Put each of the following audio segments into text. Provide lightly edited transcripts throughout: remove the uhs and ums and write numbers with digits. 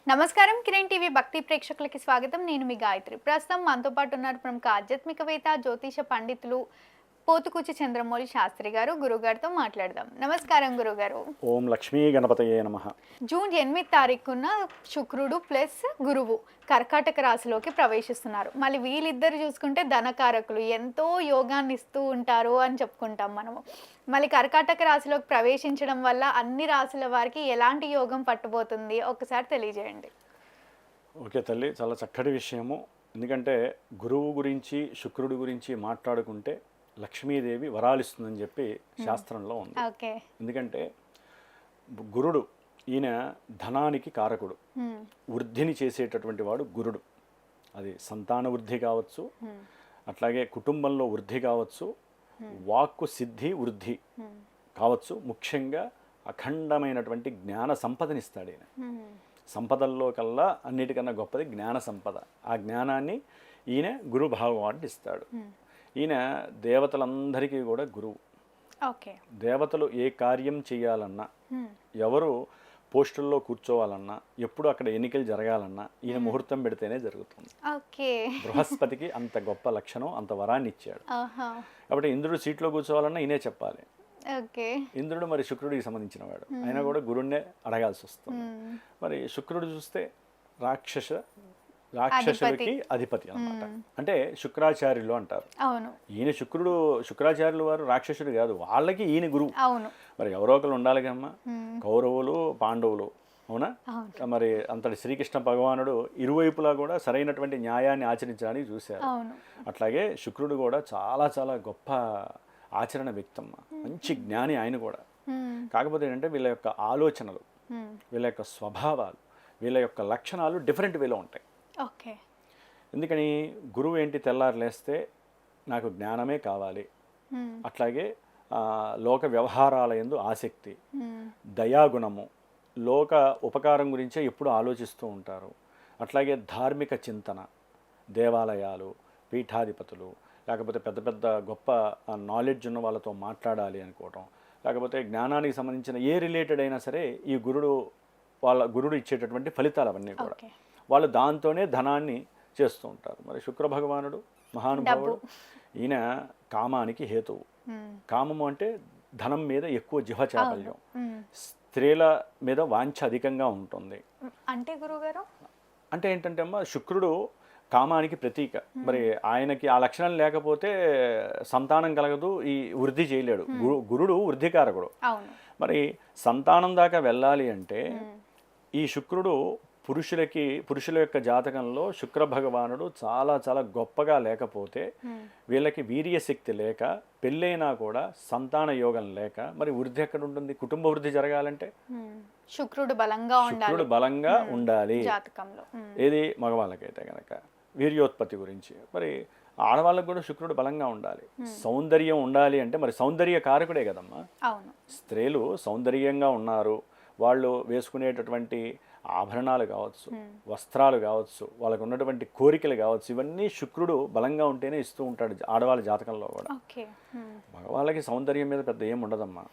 నమస్కారం కిరణ్ టీవీ భక్తి ప్రేక్షకులకి స్వాగతం. నేను మీ గాయత్రి. ప్రస్తుతం మనతో పాటు ఉన్నారు ప్రముఖ ఆధ్యాత్మికవేత్త జ్యోతిష పండితులు పోతుకూచి చంద్రమౌళి శాస్త్రి గారు. గురుగారితో మాట్లాడదాం. నమస్కారం గురుగారు. ఓం లక్ష్మీ గణపతయే నమః. జూన్ 8 తారీఖున శుక్రుడు ప్లస్ గురువు కర్కాటక రాశిలోకి ప్రవేశిస్తున్నారు. మళ్ళీ వీళ్ళిద్దరు చూసుకుంటే ధనకారకులు, ఎంతో యోగాన్ని ఇస్తూ ఉంటారు అని చెప్పుకుంటాం మనము. మళ్ళీ కర్కాటక రాశిలోకి ప్రవేశించడం వల్ల అన్ని రాశుల వారికి ఎలాంటి యోగం పట్టుబోతుంది ఒకసారి తెలియజేయండి. ఓకే తల్లి, చాలా చక్కటి విషయము. ఎందుకంటే గురువు గురించి శుక్రుడి గురించి మాట్లాడుకుంటే లక్ష్మీదేవి వరాలిస్తుందని చెప్పి శాస్త్రంలో ఉంది. ఓకే. ఎందుకంటే గురుడు ఈయన ధనానికి కారకుడు, వృద్ధిని చేసేటటువంటి వాడు గురుడు. అది సంతాన వృద్ధి కావచ్చు, అట్లాగే కుటుంబంలో వృద్ధి కావచ్చు, వాక్కు సిద్ధి వృద్ధి కావచ్చు. ముఖ్యంగా అఖండమైనటువంటి జ్ఞాన సంపదనిస్తాడు ఈయన. సంపదల్లో కల్లా అన్నిటికన్నా గొప్పది జ్ఞాన సంపద. ఆ జ్ఞానాన్ని ఈయన గురు భగవానుడు ఇస్తాడు. ఈయన దేవతలందరికీ కూడా గురువు. ఓకే. దేవతలు ఏ కార్యం చేయాలన్నా, ఎవరు పోస్టుల్లో కూర్చోవాలన్నా, ఎప్పుడు అక్కడ ఎన్నికలు జరగాలన్నా ఈయన ముహూర్తం పెడితేనే జరుగుతుంది. ఓకే. బృహస్పతికి అంత గొప్ప లక్షణం, అంత వరాన్ని ఇచ్చాడు. కాబట్టి ఇంద్రుడు సీట్లో కూర్చోవాలన్నా ఈయనే చెప్పాలి. ఓకే. ఇంద్రుడు మరి శుక్రుడికి సంబంధించిన వాడు, అయినా కూడా గురుణ్ణే అడగాల్సి వస్తుంది. మరి శుక్రుడు చూస్తే రాక్షసులకి అధిపతి అన్నమాట. అంటే శుక్రాచార్యులు అంటారు. అవును. ఈయన శుక్రాచార్యులు వారు రాక్షసుడు కాదు, వాళ్ళకి ఈయన గురువు. అవును. మరి ఎవరో ఒకరు ఉండాలి కమ్మా. కౌరవులు పాండవులు, అవునా? మరి అంతటి శ్రీకృష్ణ భగవానుడు ఇరువైపులా కూడా సరైనటువంటి న్యాయాన్ని ఆచరించడానికి చూశారు. అట్లాగే శుక్రుడు కూడా చాలా చాలా గొప్ప ఆచరణ వ్యక్తమ్మ, మంచి జ్ఞాని ఆయన కూడా. కాకపోతే ఏంటంటే వీళ్ళ యొక్క ఆలోచనలు, వీళ్ళ యొక్క స్వభావాలు, వీళ్ళ యొక్క లక్షణాలు డిఫరెంట్ వేలో ఉంటాయి. ఓకే. ఎందుకని గురువు ఏంటి, తెల్లారు లేస్తే నాకు జ్ఞానమే కావాలి, అట్లాగే లోక వ్యవహారాల యందు ఆసక్తి, దయాగుణము, లోక ఉపకారం గురించే ఎప్పుడు ఆలోచిస్తూ ఉంటారు. అట్లాగే ధార్మిక చింతన, దేవాలయాలు, పీఠాధిపతులు, లేకపోతే పెద్ద పెద్ద గొప్ప నాలెడ్జ్ ఉన్న వాళ్ళతో మాట్లాడాలి అనుకోవటం, లేకపోతే జ్ఞానానికి సంబంధించిన ఏ రిలేటెడ్ అయినా సరే ఈ గురుడు ఇచ్చేటటువంటి ఫలితాలు అవన్నీ కూడా వాళ్ళు దాంతోనే ధనాన్ని చేస్తూ ఉంటారు. మరి శుక్ర భగవానుడు మహానుభావుడు, ఈయన కామానికి హేతువు. కామము అంటే ధనం మీద ఎక్కువ జిహచాపల్యం, స్త్రీల మీద వాంఛ అధికంగా ఉంటుంది. అంటే గురుగారు అంటే ఏంటంటే అమ్మా, శుక్రుడు కామానికి ప్రతీక. మరి ఆయనకి ఆ లక్షణం లేకపోతే సంతానం కలగదు, ఈ వృద్ధి చేయలేడు. గురుడు వృద్ధికారకుడు. మరి సంతానం దాకా వెళ్ళాలి అంటే ఈ శుక్రుడు పురుషుల యొక్క జాతకంలో శుక్ర భగవానుడు చాలా చాలా గొప్పగా లేకపోతే, వీళ్ళకి వీర్యశక్తి లేక, పెళ్ళైనా కూడా సంతాన యోగం లేక, మరి వృద్ధి ఎక్కడ ఉంటుంది? కుటుంబ వృద్ధి జరగాలంటే శుక్రుడు బలంగా ఉండాలి జాతకంలో. ఏది మగవాళ్ళకైతే కనుక వీర్యోత్పత్తి గురించి, మరి ఆడవాళ్ళకు కూడా శుక్రుడు బలంగా ఉండాలి. సౌందర్యం ఉండాలి అంటే మరి సౌందర్య కారకుడే కదమ్మా. స్త్రీలు సౌందర్యంగా ఉన్నారు, వాళ్ళు వేసుకునేటటువంటి ఆభరణాలు కావచ్చు, వస్త్రాలు కావచ్చు, వాళ్ళకు ఉన్నటువంటి కోరికలు కావచ్చు, ఇవన్నీ శుక్రుడు బలంగా ఉంటేనే ఇస్తూ ఉంటాడు ఆడవాళ్ళ జాతకంలో కూడా. మగవాళ్ళకి సౌందర్యం మీద పెద్ద ఏం ఉండదమ్మా.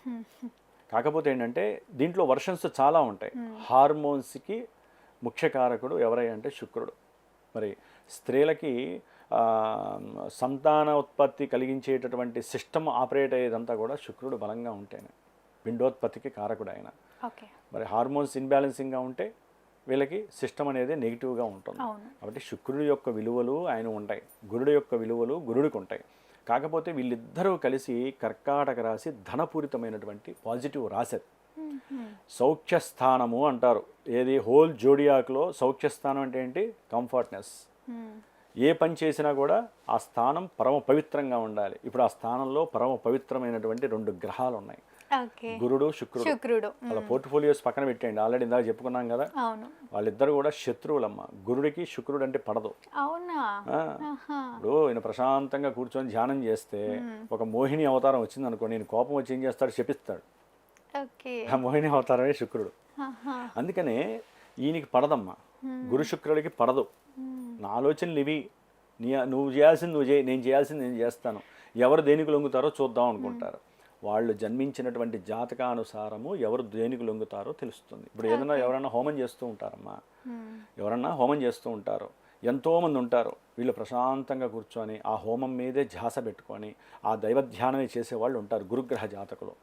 కాకపోతే ఏంటంటే దీంట్లో వర్షన్స్ చాలా ఉంటాయి. హార్మోన్స్కి ముఖ్య కారకుడు ఎవరై అంటే శుక్రుడు. మరి స్త్రీలకి సంతాన ఉత్పత్తి కలిగించేటటువంటి సిస్టమ్ ఆపరేట్ అయ్యేదంతా కూడా శుక్రుడు బలంగా ఉంటేనే. పిండోత్పత్తికి కారకుడు ఆయన. మరి హార్మోన్స్ ఇన్బ్యాలెన్సింగ్గా ఉంటే వీళ్ళకి సిస్టమ్ అనేది నెగిటివ్గా ఉంటుంది. కాబట్టి శుక్రుడి యొక్క విలువలు ఆయన ఉంటాయి, గురుడి యొక్క విలువలు గురుడికి ఉంటాయి. కాకపోతే వీళ్ళిద్దరూ కలిసి కర్కాటక రాశి ధనపూరితమైనటువంటి పాజిటివ్ రాశి. సౌఖ్యస్థానము అంటారు. ఏది హోల్ జోడియాక్లో సౌఖ్యస్థానం అంటే ఏంటి? కంఫర్ట్నెస్. ఏ పని చేసినా కూడా ఆ స్థానం పరమ పవిత్రంగా ఉండాలి. ఇప్పుడు ఆ స్థానంలో పరమ పవిత్రమైనటువంటి 2 గ్రహాలు ఉన్నాయి, గురుడు శుక్రుడు. వాళ్ళ పోర్ట్ఫోలియోస్ పక్కన పెట్టండి, ఆల్రెడీ ఇందాక చెప్పుకున్నాం కదా. వాళ్ళిద్దరు కూడా శత్రువులమ్మ. గురుడికి శుక్రుడు అంటే పడదు. ఇప్పుడు ఈయన ప్రశాంతంగా కూర్చొని ధ్యానం చేస్తే ఒక మోహిని అవతారం వచ్చింది అనుకో, నేను కోపం వచ్చి ఏం చేస్తాడు? శపిస్తాడు. ఆ మోహిని అవతారమే శుక్రుడు. అందుకనే ఈయనకి పడదమ్మా, గురు శుక్రుడికి పడదు. నా ఆలోచనలు ఇవి, నువ్వు చేయాల్సింది నువ్వు చేయి, నేను చేయాల్సింది నేను చేస్తాను, ఎవరు దేనికి లొంగుతారో చూద్దాం అనుకుంటారు. వాళ్ళు జన్మించినటువంటి జాతకానుసారము ఎవరు దేనికి లొంగుతారో తెలుస్తుంది. ఇప్పుడు ఏదైనా ఎవరైనా హోమం చేస్తూ ఉంటారమ్మా, ఎవరన్నా హోమం చేస్తూ ఉంటారు, ఎంతోమంది ఉంటారు, వీళ్ళు ప్రశాంతంగా కూర్చొని ఆ హోమం మీదే ధ్యాస పెట్టుకొని ఆ దైవధ్యానమే చేసేవాళ్ళు ఉంటారు గురుగ్రహ జాతకులు.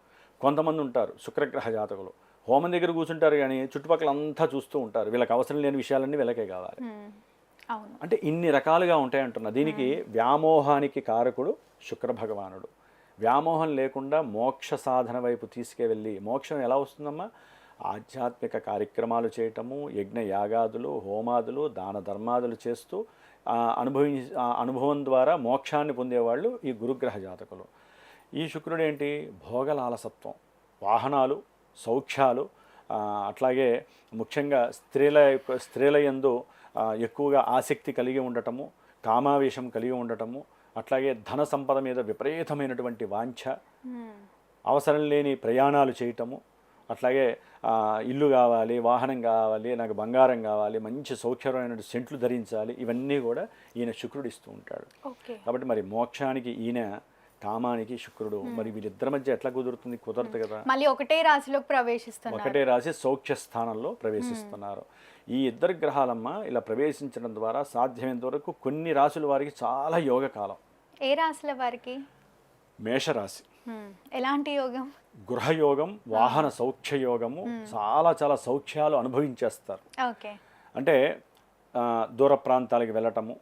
కొంతమంది ఉంటారు శుక్రగ్రహ జాతకులు, హోమం దగ్గర కూర్చుంటారు కానీ చుట్టుపక్కల అంతా చూస్తూ ఉంటారు, వీళ్ళకి అవసరం లేని విషయాలన్నీ వీళ్ళకే కావాలి. అంటే ఇన్ని రకాలుగా ఉంటాయంటున్నా. దీనికి వ్యామోహానికి కారకుడు శుక్ర భగవానుడు. వ్యామోహం లేకుండా మోక్ష సాధన వైపు తీసుకువెళ్ళి, మోక్షం ఎలా వస్తుందమ్మా? ఆధ్యాత్మిక కార్యక్రమాలు చేయటము, యజ్ఞ యాగాదులు, హోమాదులు, దాన ధర్మాదులు చేస్తూ అనుభవం ద్వారా మోక్షాన్ని పొందేవాళ్ళు ఈ గురుగ్రహ జాతకులు. ఈ శుక్రుడు ఏంటి? భోగలాలసత్వం, వాహనాలు, సౌఖ్యాలు, అట్లాగే ముఖ్యంగా స్త్రీల యందు ఎక్కువగా ఆసక్తి కలిగి ఉండటము, కామావేశం కలిగి ఉండటము, అట్లాగే ధన సంపద మీద విపరీతమైనటువంటి వాంఛ, అవసరం లేని ప్రయాణాలు చేయటము, అట్లాగే ఇల్లు కావాలి, వాహనం కావాలి, నాకు బంగారం కావాలి, మంచి సౌఖ్యమైన సెంట్లు ధరించాలి, ఇవన్నీ కూడా ఈయన శుక్రుడు ఇస్తూ ఉంటాడు. కాబట్టి మరి మోక్షానికి ఈయన, కామానికి శుక్రుడు. మరి వీళ్ళిద్దరి మధ్య ఎట్లా కుదురుతుంది? కుదరదు కదా. మళ్ళీ ఒకటే రాశిలోకి ప్రవేశిస్తున్నారు, ఒకటే రాశి సౌఖ్య స్థానంలో ప్రవేశిస్తున్నారు. ఈ ఇద్దరు గ్రహాలమ్మ ఇలా ప్రవేశించడం ద్వారా సాధ్యమైనంత వరకు కొన్ని రాశుల వారికి చాలా యోగ కాలం. ఏ రాశుల వారికి? మేషరాశి. ఎలాంటి యోగం? గృహయోగం, వాహన సౌఖ్య యోగము, చాలా చాలా సౌఖ్యాలు అనుభవించేస్తారు. అంటే దూర ప్రాంతాలకు వెళ్ళటము,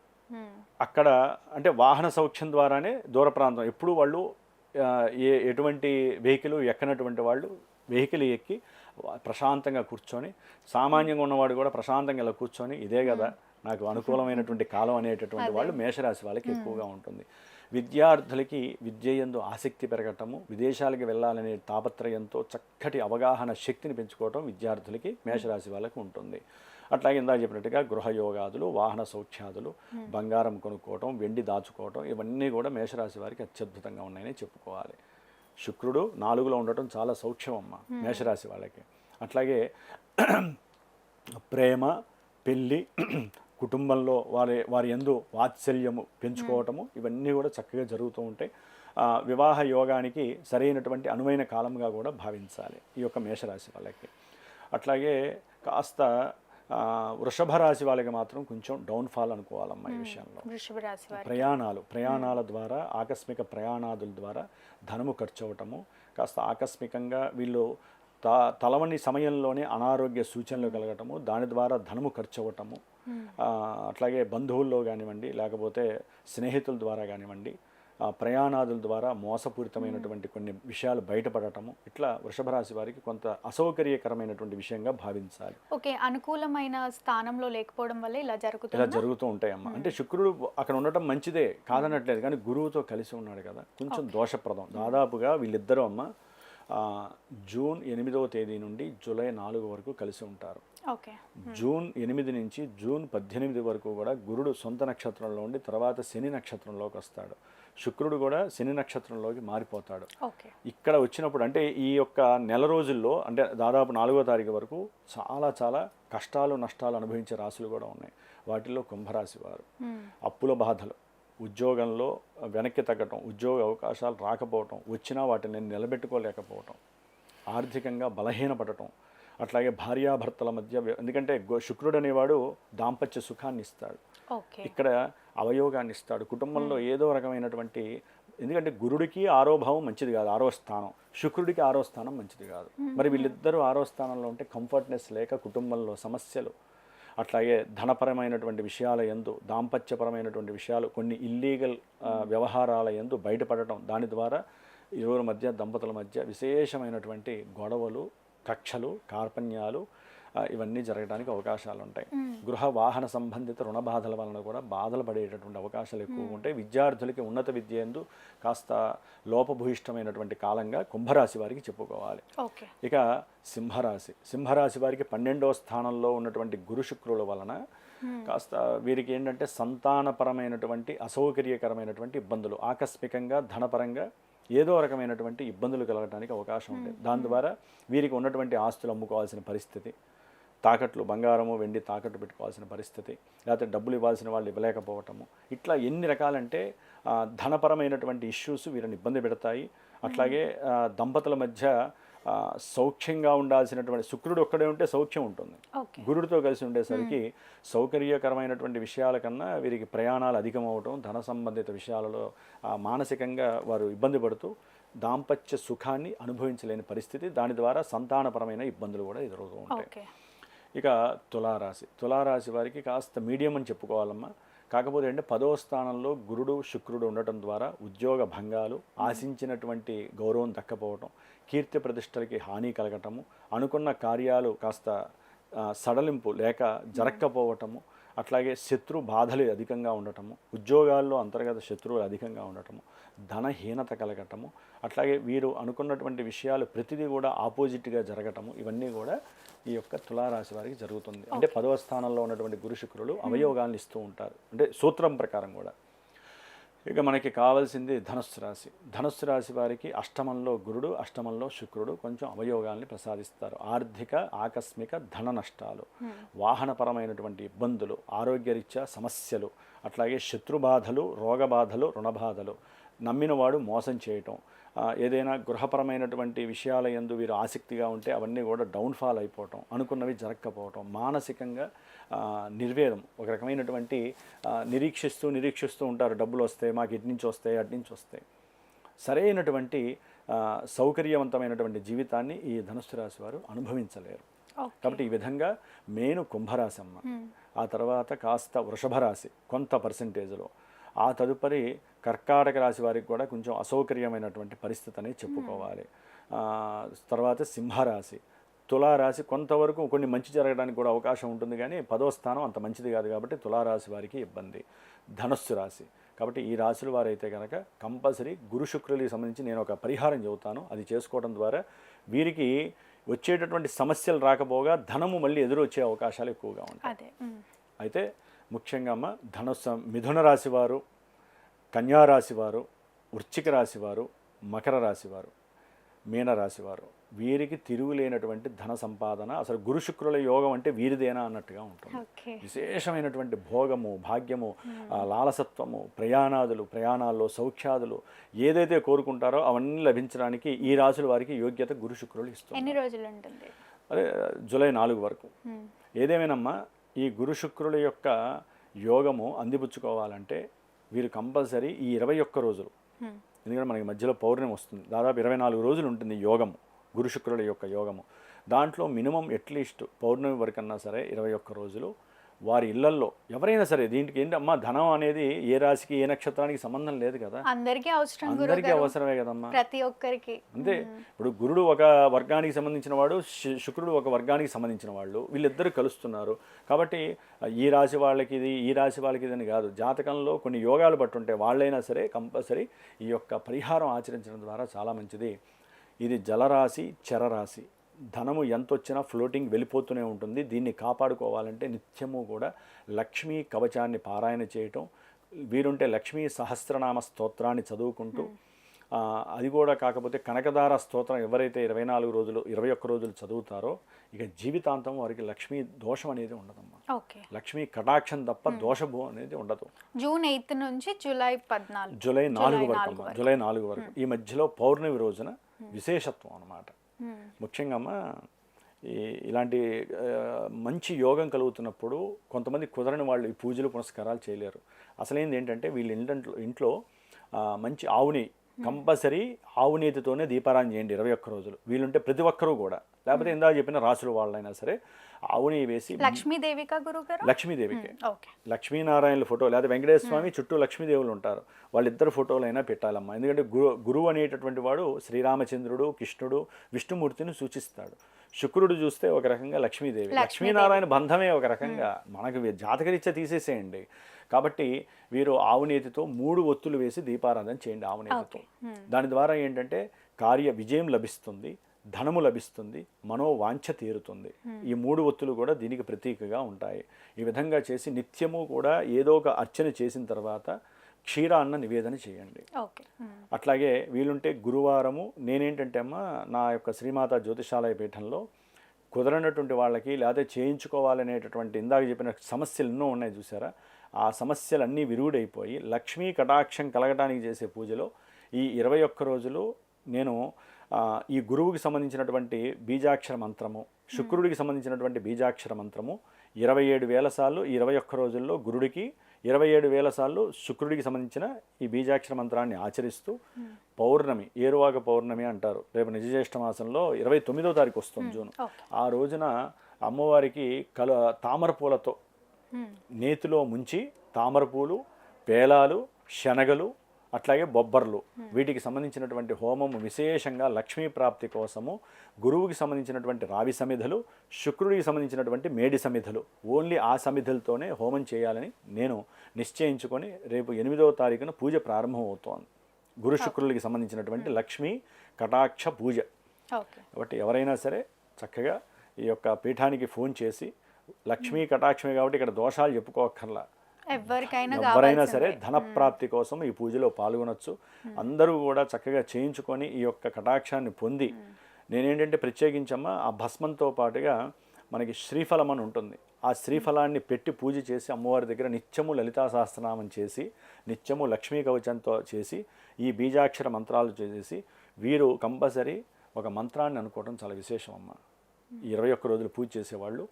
అక్కడ అంటే వాహన సౌఖ్యం ద్వారానే దూర ప్రాంతం, ఎప్పుడు వాళ్ళు ఎటువంటి వెహికల్ ఎక్కనటువంటి వాళ్ళు వెహికల్ ఎక్కి ప్రశాంతంగా కూర్చొని, సామాన్యంగా ఉన్నవాడు కూడా ప్రశాంతంగా ఇలా కూర్చొని ఇదే కదా నాకు అనుకూలమైనటువంటి కాలం అనేటటువంటి వాళ్ళు మేషరాశి వాళ్ళకి ఎక్కువగా ఉంటుంది. విద్యార్థులకి విద్యయందు ఆసక్తి పెరగటము, విదేశాలకు వెళ్ళాలనే తాపత్రయంతో చక్కటి అవగాహన శక్తిని పెంచుకోవటం విద్యార్థులకి మేషరాశి వాళ్ళకి ఉంటుంది. అట్లాగే ఇందాక చెప్పినట్టుగా గృహయోగాదులు, వాహన సౌఖ్యాదులు, బంగారం కొనుక్కోవటం, వెండి దాచుకోవటం, ఇవన్నీ కూడా మేషరాశి వారికి అత్యద్భుతంగా ఉన్నాయని చెప్పుకోవాలి. శుక్రుడు 4లో ఉండటం చాలా సౌఖ్యం అమ్మ మేషరాశి వాళ్ళకి. అట్లాగే ప్రేమ, పెళ్ళి, కుటుంబంలో వారి యందు వాత్సల్యము పెంచుకోవటము, ఇవన్నీ కూడా చక్కగా జరుగుతూ ఉంటాయి. వివాహ యోగానికి సరైనటువంటి అనువైన కాలంగా కూడా భావించాలి ఈ యొక్క మేషరాశి వాళ్ళకి. అట్లాగే కాస్త వృషభ రాశి వాళ్ళకి మాత్రం కొంచెం డౌన్ఫాల్ అనుకోవాలమ్మా ఈ విషయంలో. ప్రయాణాల ద్వారా, ఆకస్మిక ప్రయాణాదుల ద్వారా ధనము ఖర్చు అవ్వటము, కాస్త ఆకస్మికంగా వీళ్ళు తలవని సమయంలోనే అనారోగ్య సూచనలు కలగటము, దాని ద్వారా ధనము ఖర్చు అవ్వటము, అట్లాగే బంధువుల్లో కానివ్వండి, లేకపోతే స్నేహితుల ద్వారా కానివ్వండి, ప్రయాణాదుల ద్వారా మోసపూరితమైనటువంటి కొన్ని విషయాలు బయటపడటము, ఇట్లా వృషభ రాశి వారికి కొంత అసౌకర్యకరమైనటువంటి విషయంగా భావించాలి. ఓకే, అనుకూలమైన స్థానంలో లేకపోవడం వల్ల ఇలా జరుగుతూ ఉంటాయమ్మా. అంటే శుక్రుడు అక్కడ ఉండటం మంచిదే కాదనట్లేదు, కానీ గురువుతో కలిసి ఉన్నాడు కదా, కొంచెం దోషప్రదం. దాదాపుగా వీళ్ళిద్దరూ అమ్మ జూన్ 8వ తేదీ నుండి జూలై 4 వరకు కలిసి ఉంటారు. జూన్ 8 నుంచి జూన్ 18 వరకు కూడా గురుడు సొంత నక్షత్రంలో ఉండి తర్వాత శని నక్షత్రంలోకి వస్తాడు. శుక్రుడు కూడా శని నక్షత్రంలోకి మారిపోతాడు. ఇక్కడ వచ్చినప్పుడు అంటే ఈ యొక్క నెల రోజుల్లో అంటే దాదాపు 4వ తారీఖు వరకు చాలా చాలా కష్టాలు నష్టాలు అనుభవించే రాశులు కూడా ఉన్నాయి. వాటిల్లో కుంభరాశి వారు అప్పుల బాధలు, ఉద్యోగంలో వెనక్కి తగ్గటం, ఉద్యోగ అవకాశాలు రాకపోవటం, వచ్చినా వాటిని నిలబెట్టుకోలేకపోవటం, ఆర్థికంగా బలహీనపడటం, అట్లాగే భార్యాభర్తల మధ్య, ఎందుకంటే శుక్రుడు అనేవాడు దాంపత్య సుఖాన్ని ఇస్తాడు, ఇక్కడ అవయోగాన్ని ఇస్తాడు, కుటుంబంలో ఏదో రకమైనటువంటి, ఎందుకంటే గురుడికి 6వ భావం మంచిది కాదు, 6వ స్థానం, శుక్రుడికి 6వ స్థానం మంచిది కాదు. మరి వీళ్ళిద్దరూ 6వ స్థానంలో ఉంటే కంఫర్ట్నెస్ లేక కుటుంబంలో సమస్యలు, అట్లాగే ధనపరమైనటువంటి విషయాల యందు, దాంపత్యపరమైనటువంటి విషయాలు, కొన్ని ఇల్లీగల్ వ్యవహారాల యందు బయటపడటం, దాని ద్వారా ఇరువురి మధ్య, దంపతుల మధ్య విశేషమైనటువంటి గొడవలు, కక్షలు, కార్పణ్యాలు, ఇవన్నీ జరగడానికి అవకాశాలు ఉంటాయి. గృహ వాహన సంబంధిత రుణ బాధల వలన కూడా బాధలు పడేటటువంటి అవకాశాలు ఎక్కువగా ఉంటాయి. విద్యార్థులకి ఉన్నత విద్య యందు కాస్త లోపభూయిష్టమైనటువంటి కాలంగా కుంభరాశి వారికి చెప్పుకోవాలి. ఇక సింహరాశి వారికి 12వ స్థానంలో ఉన్నటువంటి గురు శుక్రుల వలన కాస్త వీరికి ఏంటంటే సంతానపరమైనటువంటి అసౌకర్యకరమైనటువంటి ఇబ్బందులు, ఆకస్మికంగా ధనపరంగా ఏదో రకమైనటువంటి ఇబ్బందులు కలగడానికి అవకాశం ఉంది. దాని ద్వారా వీరికి ఉన్నటువంటి ఆస్తులు అమ్ముకోవాల్సిన పరిస్థితి, తాకట్లు, బంగారము వెండి తాకట్టు పెట్టుకోవాల్సిన పరిస్థితి, లేకపోతే డబ్బులు ఇవ్వాల్సిన వాళ్ళు ఇవ్వలేకపోవటము, ఇట్లా ఎన్ని రకాలంటే ధనపరమైనటువంటి ఇష్యూస్ వీరిని ఇబ్బంది పెడతాయి. అట్లాగే దంపతుల మధ్య సౌఖ్యంగా ఉండాల్సినటువంటి శుక్రుడు ఒక్కడే ఉంటే సౌఖ్యం ఉంటుంది. గురుడితో కలిసి ఉండేసరికి సౌకర్యకరమైనటువంటి విషయాల కన్నా వీరికి ప్రయాణాలు అధికమవటం, ధన సంబంధిత విషయాలలో మానసికంగా వారు ఇబ్బంది పడుతూ దాంపత్య సుఖాన్ని అనుభవించలేని పరిస్థితి, దాని ద్వారా సంతానపరమైన ఇబ్బందులు కూడా ఎదురవుతూ ఉంటాయి. ఇక తులారాశి వారికి కాస్త మీడియం అని చెప్పుకోవాలమ్మా. కాకపోతే అంటే 10వ స్థానంలో గురుడు శుక్రుడు ఉండటం ద్వారా ఉద్యోగ భంగాలు, ఆశించినటువంటి గౌరవం దక్కపోవటం, కీర్తి ప్రతిష్టలకి హాని కలగటము, అనుకున్న కార్యాలు కాస్త సడలింపు లేక జరగకపోవటము, అట్లాగే శత్రు బాధలు అధికంగా ఉండటము, ఉద్యోగాల్లో అంతర్గత శత్రువులు అధికంగా ఉండటము, ధనహీనత కలగటము, అట్లాగే వీరు అనుకున్నటువంటి విషయాలు ప్రతిదీ కూడా ఆపోజిట్గా జరగటము, ఇవన్నీ కూడా ఈ యొక్క తులారాశి వారికి జరుగుతుంది. అంటే 10వ స్థానంలో ఉన్నటువంటి గురు శుక్రులు అవయోగాలను ఇస్తూ ఉంటారు, అంటే సూత్రం ప్రకారం కూడా. ఇక మనకి కావాల్సింది ధనుస్సు రాశి వారికి అష్టమంలో గురుడు, అష్టమంలో శుక్రుడు కొంచెం అవయోగాల్ని ప్రసాదిస్తారు. ఆర్థిక ఆకస్మిక ధన నష్టాలు, వాహనపరమైనటువంటి ఇబ్బందులు, ఆరోగ్యరీత్యా సమస్యలు, అట్లాగే శత్రుబాధలు, రోగబాధలు, రుణబాధలు, నమ్మినవాడు మోసం చేయటం, ఏదైనా గృహపరమైనటువంటి విషయాల యందు వీరు ఆసక్తిగా ఉంటే అవన్నీ కూడా డౌన్ఫాల్ అయిపోవటం, అనుకున్నవి జరగకపోవటం, మానసికంగా నిర్వేదం, ఒక రకమైనటువంటి నిరీక్షిస్తూ ఉంటారు. డబ్బులు వస్తాయి, మాకు ఇటు నుంచి వస్తాయి, అటు నుంచి వస్తాయి. సరైనటువంటి సౌకర్యవంతమైనటువంటి జీవితాన్ని ఈ ధనుస్సు రాశి వారు అనుభవించలేరు. కాబట్టి ఈ విధంగా మెయిన్ కుంభరాశి అమ్మ, ఆ తర్వాత కాస్త వృషభ రాశి కొంత పర్సెంటేజ్లో, ఆ తదుపరి కర్కాటక రాశి వారికి కూడా కొంచెం అసౌకర్యమైనటువంటి పరిస్థితి అనేది చెప్పుకోవాలి. తర్వాత సింహరాశి, తులారాశి కొంతవరకు కొన్ని మంచి జరగడానికి కూడా అవకాశం ఉంటుంది, కానీ 10వ స్థానం అంత మంచిది కాదు కాబట్టి తులారాశి వారికి ఇబ్బంది. ధనుస్సు రాశి, కాబట్టి ఈ రాశుల వారైతే కనుక కంపల్సరీ గురు శుక్రులకి సంబంధించి నేను ఒక పరిహారం చెబుతాను, అది చేసుకోవడం ద్వారా వీరికి వచ్చేటటువంటి సమస్యలు రాకపోగా ధనము మళ్ళీ ఎదురు వచ్చే అవకాశాలు ఎక్కువగా ఉంటాయి. అయితే ముఖ్యంగా అమ్మ మిథున రాశి వారు, కన్యారాశి వారు, వృశ్చిక రాశి వారు, మకర రాశి వారు, మీనరాశి వారు, వీరికి తిరుగులేనటువంటి ధన సంపాదన, అసలు గురు శుక్రుల యోగం అంటే వీరిదేనా అన్నట్టుగా ఉంటుంది. విశేషమైనటువంటి భోగము, భాగ్యము, లాలసత్వము, ప్రయాణాల్లో సౌఖ్యాదులు ఏదైతే కోరుకుంటారో అవన్నీ లభించడానికి ఈ రాశుల వారికి యోగ్యత గురు శుక్రులు ఇస్తారు. ఎన్ని రోజులు ఉంటుంది? అదే జూలై 4 వరకు. ఏదేమైనమ్మా ఈ గురు శుక్రుల యొక్క యోగము అందిపుచ్చుకోవాలంటే వీరు కంపల్సరీ ఈ 21 రోజులు, ఎందుకంటే మనకి మధ్యలో పౌర్ణమి వస్తుంది, దాదాపు 24 రోజులు ఉంటుంది యోగము, గురు శుక్రుల యొక్క యోగము. దాంట్లో మినిమం అట్లీస్ట్ పౌర్ణమి వరకన్నా సరే 21 రోజులు వారి ఇళ్లల్లో ఎవరైనా సరే, దీనికి ఏంటమ్మా ధనం అనేది ఏ రాశికి ఏ నక్షత్రానికి సంబంధం లేదు కదా, అందరికీ అవసరమే కదమ్మా, ప్రతి ఒక్కరికి. అంతే. ఇప్పుడు గురుడు ఒక వర్గానికి సంబంధించిన వాడు, శుక్రుడు ఒక వర్గానికి సంబంధించిన వాళ్ళు, వీళ్ళిద్దరు కలుస్తున్నారు. కాబట్టి ఈ రాశి వాళ్ళకి ఇది, ఈ రాశి వాళ్ళకి ఇది అని కాదు, జాతకంలో కొన్ని యోగాలు పట్టుంటే వాళ్ళైనా సరే కంపల్సరీ ఈ యొక్క పరిహారం ఆచరించడం ద్వారా చాలా మంచిది. ఇది జలరాశి, చరరాశి, ధనము ఎంత వచ్చినా ఫ్లోటింగ్ వెళ్ళిపోతూనే ఉంటుంది. దీన్ని కాపాడుకోవాలంటే నిత్యము కూడా లక్ష్మీ కవచాన్ని పారాయణ చేయటం, వీరుంటే లక్ష్మీ సహస్రనామ స్తోత్రాన్ని చదువుకుంటూ, అది కూడా కాకపోతే కనకదార స్తోత్రం ఎవరైతే 21 రోజులు చదువుతారో ఇక జీవితాంతం వారికి లక్ష్మీ దోషం అనేది ఉండదమ్మా. లక్ష్మీ కటాక్షం తప్ప దోషభూ అనేది ఉండదు. జూన్ 8 నుంచి జూలై 4 వరకు, జూలై 4 వరకు ఈ మధ్యలో పౌర్ణమి రోజున విశేషత్వం అన్నమాట. ముఖ్యంగా అమ్మ ఇలాంటి మంచి యోగం కలుగుతున్నప్పుడు కొంతమంది కుదరని వాళ్ళు ఈ పూజలు పునస్కారాలు చేయలేరు. అసలేంది ఏంటంటే వీళ్ళ ఇంట్లో మంచి ఆవుని కంపల్సరీ ఆవునేతితోనే దీపారాయణ చేయండి 21 రోజులు, వీలుంటే ప్రతి ఒక్కరూ కూడా. లేకపోతే ఇందాక చెప్పిన రాసుల వాళ్ళైనా సరే ఆవుని వేసి, లక్ష్మీదేవికే, లక్ష్మీనారాయణల ఫోటో లేదా వెంకటేశ్వర స్వామి చుట్టూ లక్ష్మీదేవులు ఉంటారు, వాళ్ళిద్దరు ఫోటోలైనా పెట్టాలమ్మా. ఎందుకంటే గురువు అనేటటువంటి వాడు శ్రీరామచంద్రుడు, కృష్ణుడు, విష్ణుమూర్తిని సూచిస్తాడు. శుక్రుడు చూస్తే ఒక రకంగా లక్ష్మీదేవి, లక్ష్మీనారాయణ బంధమే ఒక రకంగా. మనకు జాతకరీత్యా తీసేసేయండి. కాబట్టి వీరు ఆవునేతితో 3 ఒత్తులు వేసి దీపారాధన చేయండి ఆవునేతితో. దాని ద్వారా ఏంటంటే కార్య విజయం లభిస్తుంది, ధనము లభిస్తుంది, మనోవాంఛ తీరుతుంది. ఈ 3 ఒత్తులు కూడా దీనికి ప్రతీకగా ఉంటాయి. ఈ విధంగా చేసి నిత్యము కూడా ఏదో ఒక అర్చన చేసిన తర్వాత క్షీరాన్న నివేదన చేయండి. అట్లాగే వీలుంటే గురువారము, నేనేంటంటే అమ్మా నా యొక్క శ్రీమాత జ్యోతిషాలయ పీఠంలో కుదరనటువంటి వాళ్ళకి లేదా చేయించుకోవాలనేటటువంటి ఇందాక చెప్పిన సమస్యలు ఎన్నో ఉన్నాయి చూసారా, ఆ సమస్యలన్నీ విరుగుడైపోయి లక్ష్మీ కటాక్షం కలగటానికి చేసే పూజలో ఈ 21 రోజులు నేను ఈ గురువుకి సంబంధించినటువంటి బీజాక్షర మంత్రము, శుక్రుడికి సంబంధించినటువంటి బీజాక్షర మంత్రము 27,000 సార్లు 21 రోజుల్లో గురుడికి, 27,000 సార్లు శుక్రుడికి సంబంధించిన ఈ బీజాక్షర మంత్రాన్ని ఆచరిస్తూ పౌర్ణమి, ఏరువాక పౌర్ణమి అంటారు, రేపు నిజజ్యేష్ఠ మాసంలో 29వ తారీఖు వస్తుంది జూన్. ఆ రోజున అమ్మవారికి తామర పూలతో నేతిలో ముంచి తామరపూలు, పేలాలు, శనగలు, అట్లాగే బొబ్బర్లు, వీటికి సంబంధించినటువంటి హోమము విశేషంగా లక్ష్మీ ప్రాప్తి కోసము, గురువుకి సంబంధించినటువంటి రావి సమిధలు, శుక్రుడికి సంబంధించినటువంటి మేడి సమిధలు, ఓన్లీ ఆ సమిధలతోనే హోమం చేయాలని నేను నిశ్చయించుకొని రేపు 8వ తారీఖున పూజ ప్రారంభం అవుతోంది. గురు శుక్రులకి సంబంధించినటువంటి లక్ష్మీ కటాక్ష పూజ. కాబట్టి ఎవరైనా సరే చక్కగా ఈ యొక్క పీఠానికి ఫోన్ చేసి, లక్ష్మీ కటాక్షమే కాబట్టి ఇక్కడ దోషాలు చెప్పుకోక్కర్లా, ఎవరైనా సరే ధనప్రాప్తి కోసం ఈ పూజలో పాల్గొనొచ్చు. అందరూ కూడా చక్కగా చేయించుకొని ఈ యొక్క కటాక్షాన్ని పొంది, నేనేంటంటే ప్రత్యేకించమ్మా ఆ భస్మంతో పాటుగా మనకి శ్రీఫలం అని ఉంటుంది, ఆ శ్రీఫలాన్ని పెట్టి పూజ చేసి అమ్మవారి దగ్గర నిత్యము లలితా సహస్రనామం చేసి, నిత్యము లక్ష్మీ కవచంతో చేసి, ఈ బీజాక్షర మంత్రాలు చేసి వీరు కంపల్సరీ ఒక మంత్రాన్ని అనుకోవడం చాలా విశేషం అమ్మ. 21 రోజులు పూజ చేసేవాళ్ళు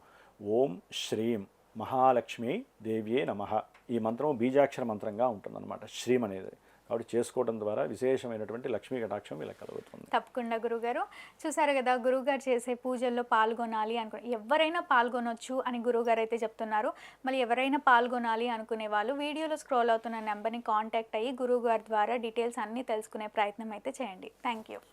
ఓం శ్రీం మహాలక్ష్మి దేవ్యే నమః, ఈ మంత్రం బీజాక్షర మంత్రంగా ఉంటుందన్నమాట, శ్రీం అనేది. కాబట్టి చేసుకోవడం ద్వారా విశేషమైనటువంటి లక్ష్మీ కటాక్షం వీళ్ళకి కలుగుతుంది. తప్పకుండా గురుగారు. చూసారు కదా, గురుగారు చేసే పూజల్లో పాల్గొనాలి ఎవరైనా పాల్గొనొచ్చు అని గురుగారు అయితే చెప్తున్నారు. మళ్ళీ ఎవరైనా పాల్గొనాలి అనుకునే వాళ్ళు వీడియోలో స్క్రోల్ అవుతున్న నెంబర్ని కాంటాక్ట్ అయ్యి గురుగారి ద్వారా డీటెయిల్స్ అన్నీ తెలుసుకునే ప్రయత్నం అయితే చేయండి. Thank you.